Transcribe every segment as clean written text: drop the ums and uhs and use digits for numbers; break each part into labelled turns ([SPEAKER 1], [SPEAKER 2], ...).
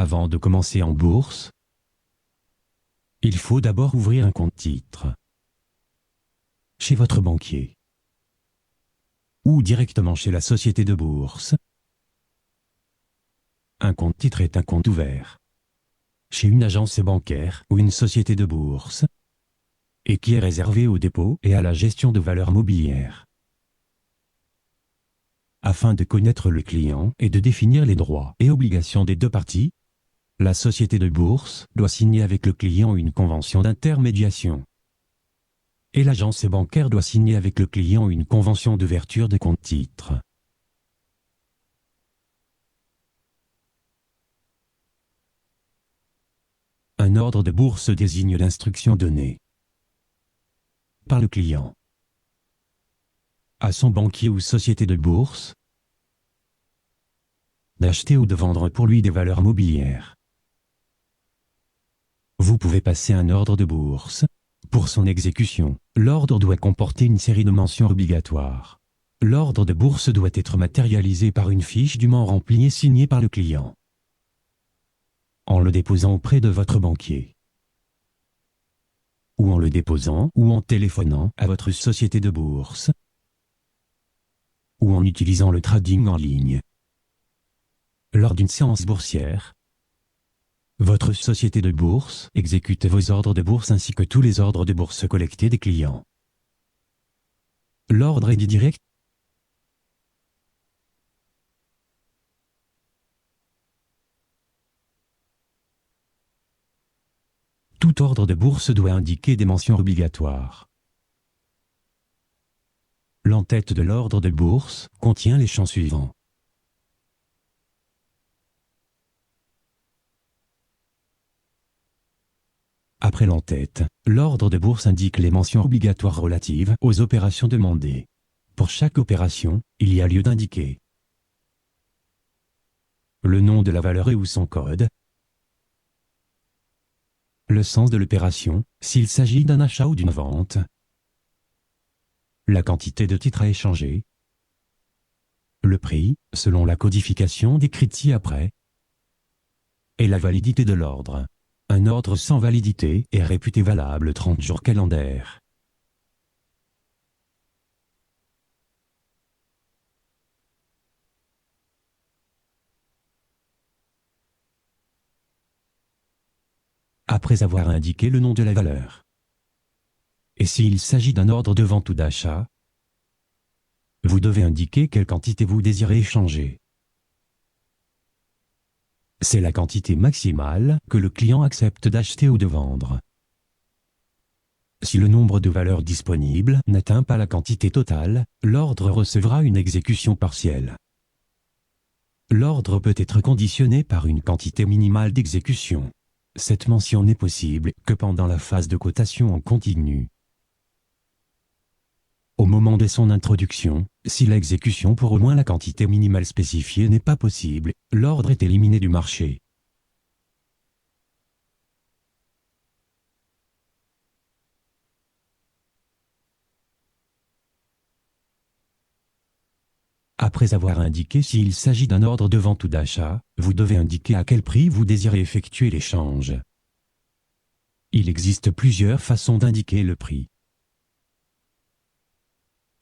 [SPEAKER 1] Avant de commencer en bourse, il faut d'abord ouvrir un compte titre chez votre banquier ou directement chez la société de bourse. Un compte titre est un compte ouvert chez une agence bancaire ou une société de bourse et qui est réservé au dépôt et à la gestion de valeurs mobilières. Afin de connaître le client et de définir les droits et obligations des deux parties, la société de bourse doit signer avec le client une convention d'intermédiation. Et l'agence bancaire doit signer avec le client une convention d'ouverture de compte titre. Un ordre de bourse désigne l'instruction donnée par le client à son banquier ou société de bourse d'acheter ou de vendre pour lui des valeurs mobilières. Vous pouvez passer un ordre de bourse. Pour son exécution, l'ordre doit comporter une série de mentions obligatoires. L'ordre de bourse doit être matérialisé par une fiche dûment remplie et signée par le client, en le déposant auprès de votre banquier, ou en le déposant ou en téléphonant à votre société de bourse, ou en utilisant le trading en ligne. Lors d'une séance boursière, votre société de bourse exécute vos ordres de bourse ainsi que tous les ordres de bourse collectés des clients. L'ordre est dit direct. Tout ordre de bourse doit indiquer des mentions obligatoires. L'entête de l'ordre de bourse contient les champs suivants. Après l'entête, l'ordre de bourse indique les mentions obligatoires relatives aux opérations demandées. Pour chaque opération, il y a lieu d'indiquer le nom de la valeur et ou son code, le sens de l'opération, s'il s'agit d'un achat ou d'une vente, la quantité de titres à échanger, le prix, selon la codification décrite ci-après, et la validité de l'ordre. Un ordre sans validité est réputé valable 30 jours calendaires. Après avoir indiqué le nom de la valeur, et s'il s'agit d'un ordre de vente ou d'achat, vous devez indiquer quelle quantité vous désirez échanger. C'est la quantité maximale que le client accepte d'acheter ou de vendre. Si le nombre de valeurs disponibles n'atteint pas la quantité totale, l'ordre recevra une exécution partielle. L'ordre peut être conditionné par une quantité minimale d'exécution. Cette mention n'est possible que pendant la phase de cotation en continu. Au moment de son introduction, si l'exécution pour au moins la quantité minimale spécifiée n'est pas possible, l'ordre est éliminé du marché. Après avoir indiqué s'il s'agit d'un ordre de vente ou d'achat, vous devez indiquer à quel prix vous désirez effectuer l'échange. Il existe plusieurs façons d'indiquer le prix.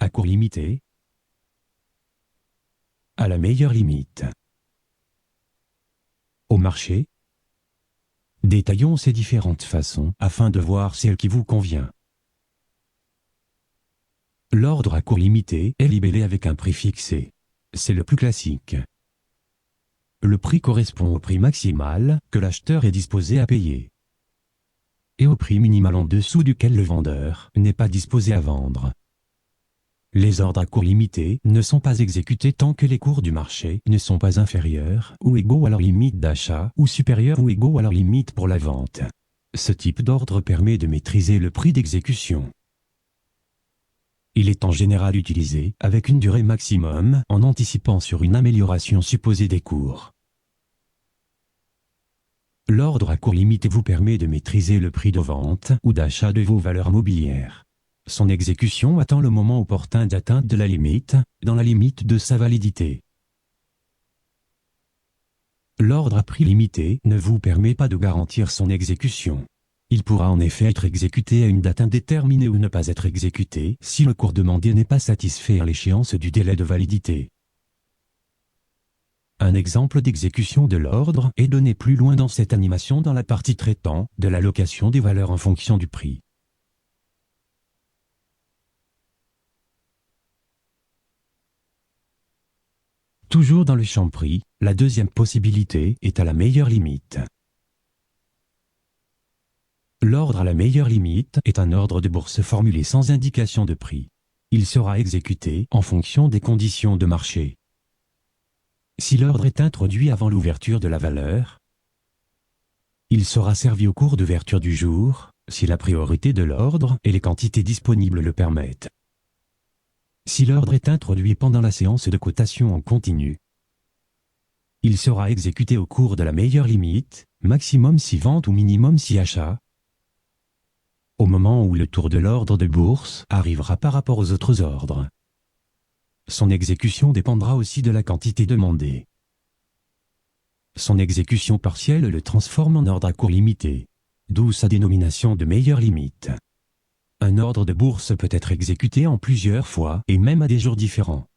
[SPEAKER 1] À court limité, à la meilleure limite, au marché. Détaillons ces différentes façons afin de voir celle qui vous convient. L'ordre à court limité est libellé avec un prix fixé. C'est le plus classique. Le prix correspond au prix maximal que l'acheteur est disposé à payer et au prix minimal en dessous duquel le vendeur n'est pas disposé à vendre. Les ordres à court limité ne sont pas exécutés tant que les cours du marché ne sont pas inférieurs ou égaux à leur limite d'achat ou supérieurs ou égaux à leur limite pour la vente. Ce type d'ordre permet de maîtriser le prix d'exécution. Il est en général utilisé avec une durée maximum en anticipant sur une amélioration supposée des cours. L'ordre à court limité vous permet de maîtriser le prix de vente ou d'achat de vos valeurs mobilières. Son exécution attend le moment opportun d'atteinte de la limite, dans la limite de sa validité. L'ordre à prix limité ne vous permet pas de garantir son exécution. Il pourra en effet être exécuté à une date indéterminée ou ne pas être exécuté si le cours demandé n'est pas satisfait à l'échéance du délai de validité. Un exemple d'exécution de l'ordre est donné plus loin dans cette animation dans la partie traitant de l'allocation des valeurs en fonction du prix. Toujours dans le champ prix, la deuxième possibilité est à la meilleure limite. L'ordre à la meilleure limite est un ordre de bourse formulé sans indication de prix. Il sera exécuté en fonction des conditions de marché. Si l'ordre est introduit avant l'ouverture de la valeur, il sera servi au cours d'ouverture du jour, si la priorité de l'ordre et les quantités disponibles le permettent. Si l'ordre est introduit pendant la séance de cotation en continu, il sera exécuté au cours de la meilleure limite, maximum si vente ou minimum si achat, au moment où le tour de l'ordre de bourse arrivera par rapport aux autres ordres. Son exécution dépendra aussi de la quantité demandée. Son exécution partielle le transforme en ordre à court limité, d'où sa dénomination de meilleure limite. Un ordre de bourse peut être exécuté en plusieurs fois et même à des jours différents.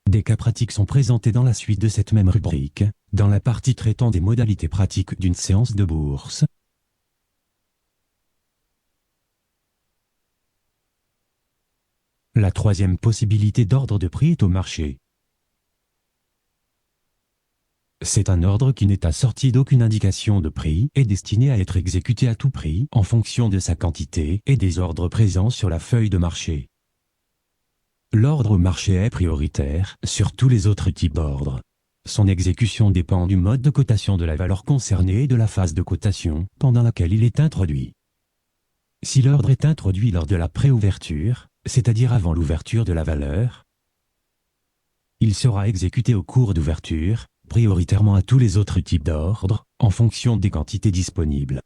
[SPEAKER 1] Des cas pratiques sont présentés dans la suite de cette même rubrique, dans la partie traitant des modalités pratiques d'une séance de bourse. La troisième possibilité d'ordre de prix est au marché. C'est un ordre qui n'est assorti d'aucune indication de prix et destiné à être exécuté à tout prix en fonction de sa quantité et des ordres présents sur la feuille de marché. L'ordre au marché est prioritaire sur tous les autres types d'ordres. Son exécution dépend du mode de cotation de la valeur concernée et de la phase de cotation pendant laquelle il est introduit. Si l'ordre est introduit lors de la préouverture, c'est-à-dire avant l'ouverture de la valeur, il sera exécuté au cours d'ouverture, prioritairement à tous les autres types d'ordres, en fonction des quantités disponibles.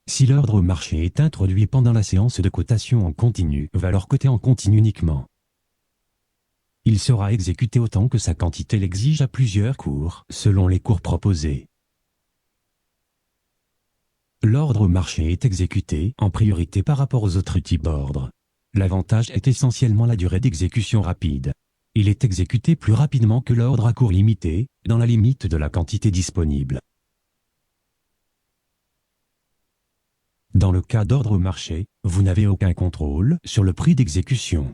[SPEAKER 1] Si l'ordre au marché est introduit pendant la séance de cotation en continu, valeur cotée en continu uniquement, il sera exécuté autant que sa quantité l'exige à plusieurs cours, selon les cours proposés. L'ordre au marché est exécuté en priorité par rapport aux autres types d'ordres. L'avantage est essentiellement la durée d'exécution rapide. Il est exécuté plus rapidement que l'ordre à court limité, dans la limite de la quantité disponible. Dans le cas d'ordre au marché, vous n'avez aucun contrôle sur le prix d'exécution.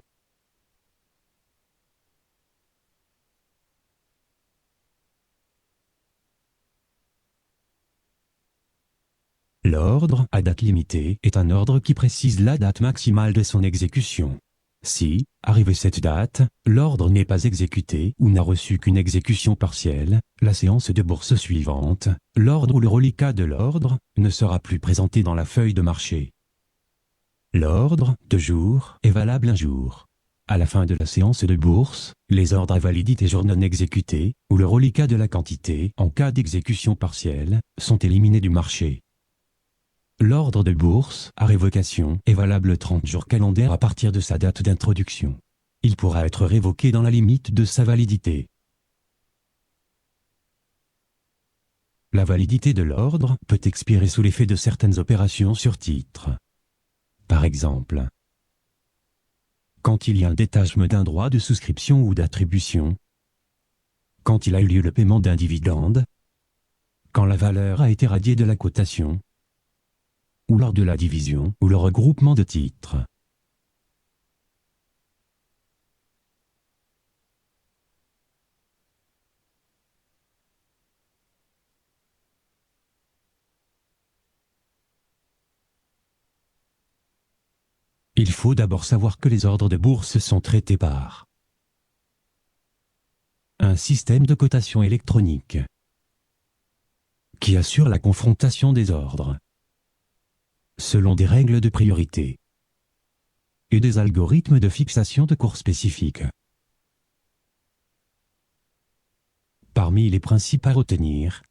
[SPEAKER 1] L'ordre à date limitée est un ordre qui précise la date maximale de son exécution. Si, arrivé cette date, l'ordre n'est pas exécuté ou n'a reçu qu'une exécution partielle, la séance de bourse suivante, l'ordre ou le reliquat de l'ordre ne sera plus présenté dans la feuille de marché. L'ordre de jour est valable un jour. À la fin de la séance de bourse, les ordres à validité jour non exécutés ou le reliquat de la quantité en cas d'exécution partielle sont éliminés du marché. L'ordre de bourse à révocation est valable 30 jours calendaires à partir de sa date d'introduction. Il pourra être révoqué dans la limite de sa validité. La validité de l'ordre peut expirer sous l'effet de certaines opérations sur titre. Par exemple, quand il y a un détachement d'un droit de souscription ou d'attribution, quand il a eu lieu le paiement d'un dividende, quand la valeur a été radiée de la cotation, ou lors de la division ou le regroupement de titres. Il faut d'abord savoir que les ordres de bourse sont traités par un système de cotation électronique qui assure la confrontation des ordres selon des règles de priorité et des algorithmes de fixation de cours spécifiques. Parmi les principes à retenir,